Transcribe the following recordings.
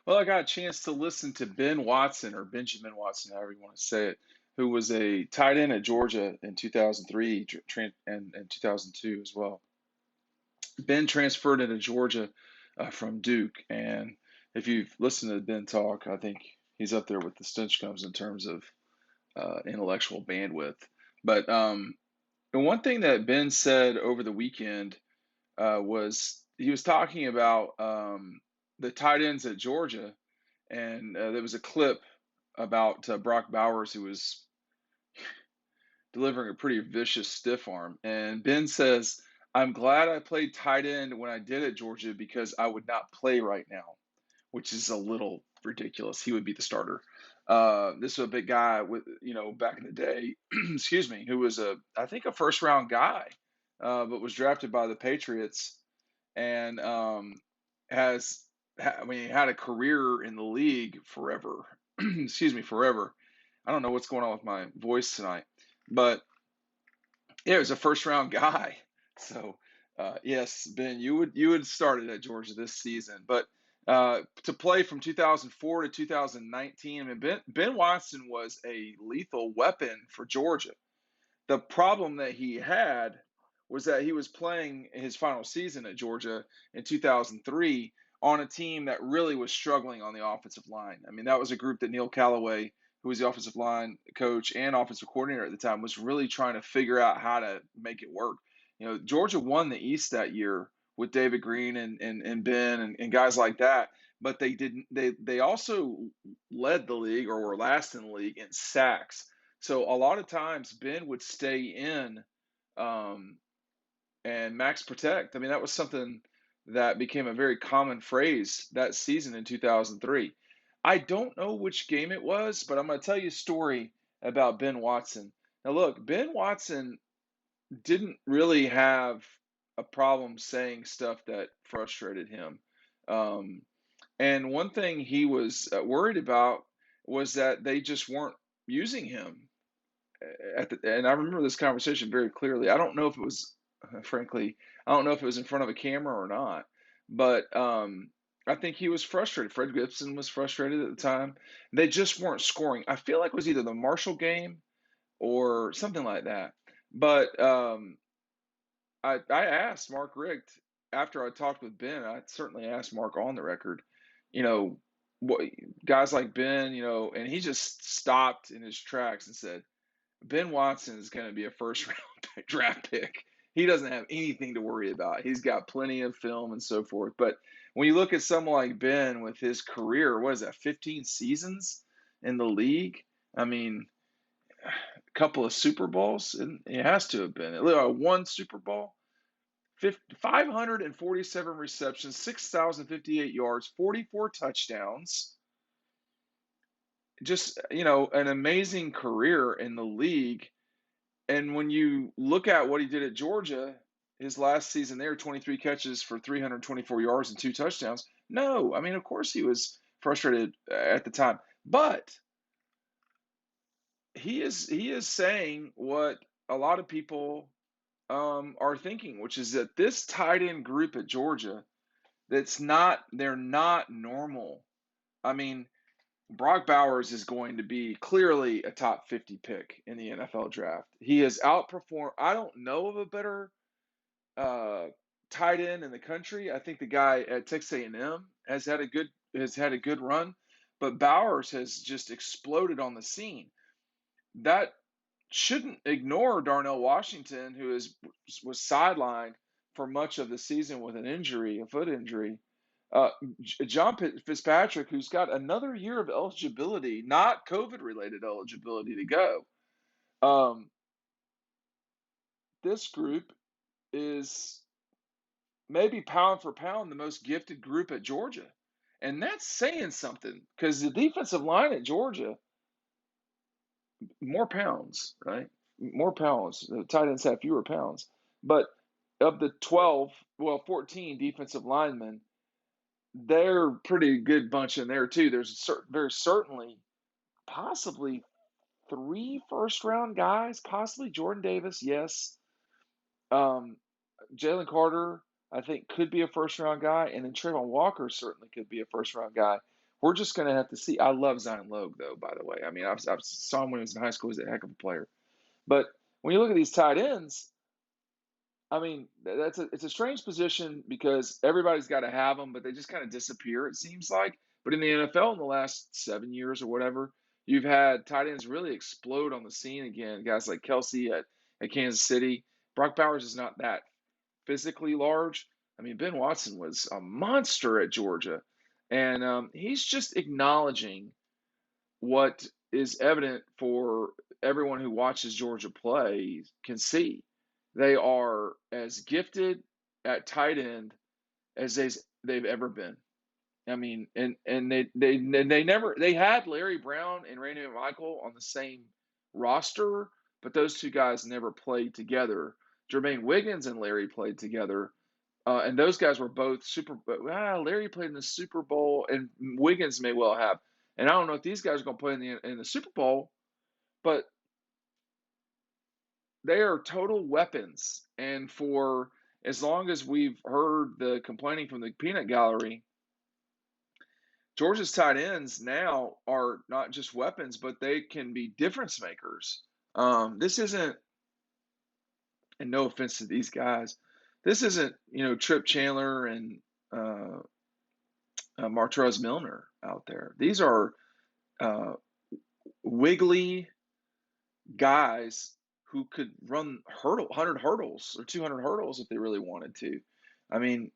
Well, I got a chance to listen to Ben Watson or Benjamin Watson, however you want to say it, who was a tight end at Georgia in 2003 and 2002 as well. Ben transferred into Georgia from Duke, and if you've listened to Ben talk, I think he's up there with the Stinchcombs in terms of intellectual bandwidth. But and one thing that Ben said over the weekend was he was talking about the tight ends at Georgia, and there was a clip about Brock Bowers who was delivering a pretty vicious stiff arm. And Ben says, I'm glad I played tight end when I did at Georgia because I would not play right now, which is a little ridiculous. He would be the starter. This is a big guy with, back in the day, excuse me, who was I think a first round guy, but was drafted by the Patriots and he had a career in the league forever. Excuse me, forever. I don't know what's going on with my voice tonight, but yeah, he was a first round guy. So yes, Ben, you would started at Georgia this season, but to play from 2004 to 2019, I mean, Ben Watson was a lethal weapon for Georgia. The problem that he had was that he was playing his final season at Georgia in 2003 on a team that really was struggling on the offensive line. I mean, that was a group that Neil Callaway, who was the offensive line coach and offensive coordinator at the time, was really trying to figure out how to make it work. Georgia won the East that year with David Green and Ben and guys like that, but they didn't. They also led the league or were last in the league in sacks. So a lot of times Ben would stay in um, and max protect. I mean, that was something that became a very common phrase that season in 2003. I don't know which game it was, but I'm going to tell you a story about Ben Watson. Now, look, Ben Watson didn't really have a problem saying stuff that frustrated him. Um, and one thing he was worried about was that they just weren't using him and I remember this conversation very clearly. I don't know if it was, frankly, I don't know if it was in front of a camera or not, but I think he was frustrated. Fred Gibson was frustrated at the time. They just weren't scoring. I feel like it was either the Marshall game or something like that. But I asked Mark Richt after I talked with Ben. I certainly asked Mark on the record, you know, what guys like Ben, and he just stopped in his tracks and said, Ben Watson is going to be a first round draft pick. He doesn't have anything to worry about. He's got plenty of film and so forth. But when you look at someone like Ben with his career, what is that, 15 seasons in the league? I mean, a couple of Super Bowls, and it has to have been. One Super Bowl, 547 receptions, 6,058 yards, 44 touchdowns. Just, an amazing career in the league. And when you look at what he did at Georgia, his last season there, 23 catches for 324 yards and two touchdowns. No, I mean, of course he was frustrated at the time, but he is saying what a lot of people are thinking, which is that this tight end group at Georgia, they're not normal. I mean, Brock Bowers is going to be clearly a top 50 pick in the NFL draft. He has outperformed. I don't know of a better uh, tight end in the country. I think the guy at Texas A&M has had a good run, but Bowers has just exploded on the scene. That shouldn't ignore Darnell Washington, was sidelined for much of the season with an injury, a foot injury. Uh, John Fitzpatrick, who's got another year of eligibility, not COVID related eligibility to go. Um, this group is maybe pound for pound the most gifted group at Georgia. And that's saying something because the defensive line at Georgia, more pounds, right? More pounds. The tight ends have fewer pounds. But of the 12, 14 defensive linemen, they're a pretty good bunch in there too. There's certainly possibly three first round guys, possibly Jordan Davis, yes. Um, Jalen Carter, I think, could be a first round guy, and then Trayvon Walker certainly could be a first round guy We're just going to have to see. I love Zion Logue, though, by the way. I mean, I've saw him when he was in high school. He's a heck of a player. But when you look at these tight ends, I mean, it's a strange position because everybody's got to have them, but they just kind of disappear, it seems like. But in the NFL in the last 7 years or whatever, you've had tight ends really explode on the scene again. Guys like Kelsey at Kansas City. Brock Bowers is not that physically large. I mean, Ben Watson was a monster at Georgia. And he's just acknowledging what is evident for everyone who watches Georgia play can see. They are as gifted at tight end as they've ever been. I mean, and they never they had Larry Brown and Randy McMichael on the same roster, but those two guys never played together. Jermaine Wiggins and Larry played together, and those guys were both super. Larry played in the Super Bowl, and Wiggins may well have. And I don't know if these guys are going to play in the Super Bowl, but they are total weapons. And for as long as we've heard the complaining from the peanut gallery, Georgia's tight ends now are not just weapons, but they can be difference makers. This isn't, and no offense to these guys, this isn't Trip Chandler and Martrez Milner out there. These are wiggly guys who could run 100 hurdles or 200 hurdles if they really wanted to. I mean,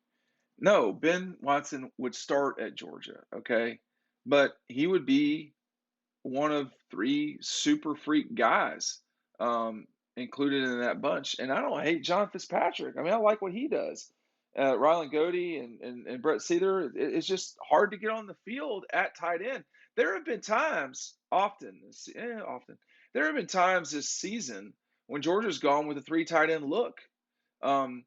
no, Ben Watson would start at Georgia, okay? But he would be one of three super freak guys included in that bunch. And I don't hate John Fitzpatrick. I mean, I like what he does. Rylan Goody and Brett Seether, it's just hard to get on the field at tight end. There have been times, often, there have been times this season when Georgia's gone with a three tight end look. And,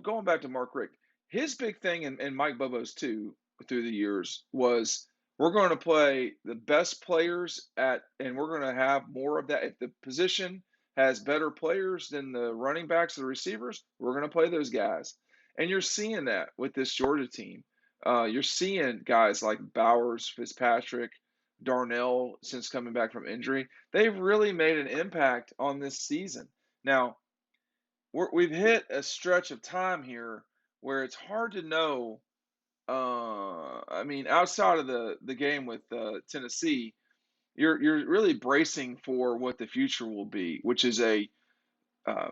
going back to Mark Richt, his big thing, and Mike Bobo's too, through the years, was we're going to play the best players and we're going to have more of that. If the position has better players than the running backs or the receivers, we're going to play those guys. And you're seeing that with this Georgia team. You're seeing guys like Bowers, Fitzpatrick, Darnell, since coming back from injury. They've really made an impact on this season. Now, we've hit a stretch of time here where it's hard to know. I mean, outside of the game with Tennessee, you're really bracing for what the future will be, which is a uh,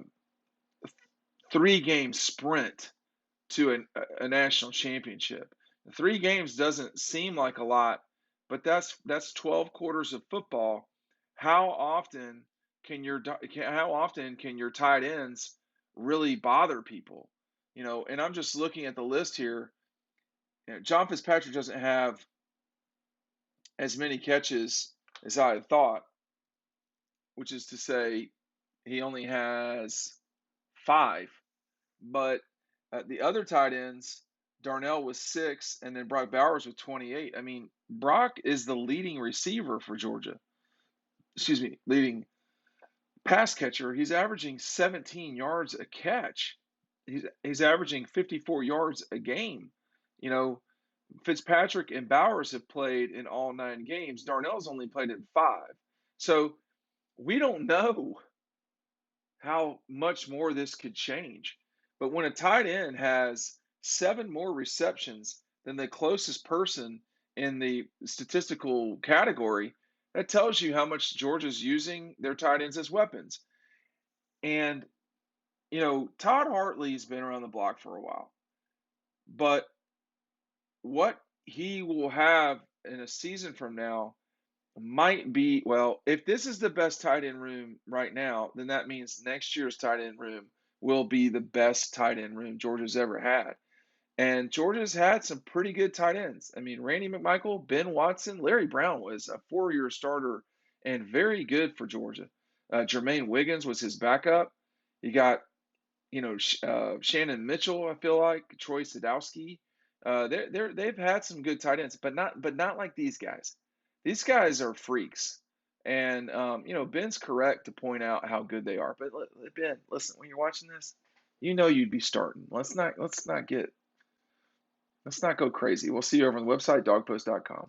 3-game sprint to a national championship. 3 games doesn't seem like a lot, but that's 12 quarters of football. How often how often can your tight ends really bother people? And I'm just looking at the list here. John Fitzpatrick doesn't have as many catches as I had thought, which is to say he only has 5. But the other tight ends, Darnell was 6, and then Brock Bowers with 28. I mean, Brock is the leading receiver for Georgia. Excuse me, leading pass catcher. He's averaging 17 yards a catch. He's averaging 54 yards a game. Fitzpatrick and Bowers have played in all 9 games. Darnell's only played in 5. So we don't know how much more this could change. But when a tight end has 7 more receptions than the closest person in the statistical category, that tells you how much Georgia's using their tight ends as weapons. And, Todd Hartley's been around the block for a while. But what he will have in a season from now might be, well, if this is the best tight end room right now, then that means next year's tight end room will be the best tight end room Georgia's ever had. And Georgia's had some pretty good tight ends. I mean, Randy McMichael, Ben Watson, Larry Brown was a 4-year starter and very good for Georgia. Jermaine Wiggins was his backup. You got, Shannon Mitchell, I feel like, Troy Sadowski. They've had some good tight ends, but not like these guys. These guys are freaks. And Ben's correct to point out how good they are. But Ben, listen, when you're watching this, you'd be starting. Let's not get Let's not go crazy. We'll see you over on the website, dogpost.com.